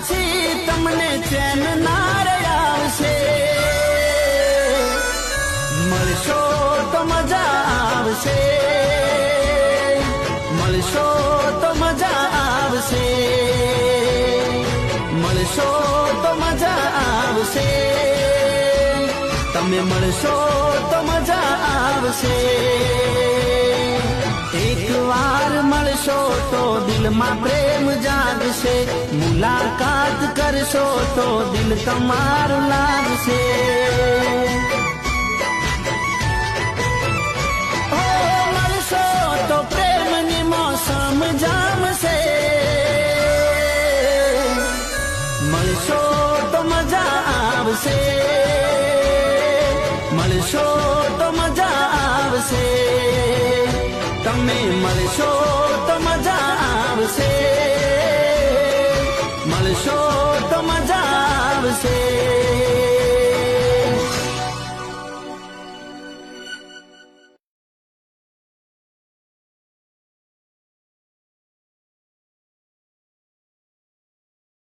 પછી તમને ચેન ના રે આવશે. મળશો તો મજા આવશે, મળશો તો મજા આવશે, મળશો તો મજા આવશે. તમે મળશો તો મજા આવશે. એક વાર મળશો તો દિલમાં પ્રેમ જાગશે. મુલાકાત કરશો તો દિલ તમારું લાગશે. મળશો તો પ્રેમની મોસમ જામશે. મળશો તો મજા આવશે, મળશો તો મજા આવશે. તમે મળશો તો મજા આવશે, મળશો તો મજા આવશે.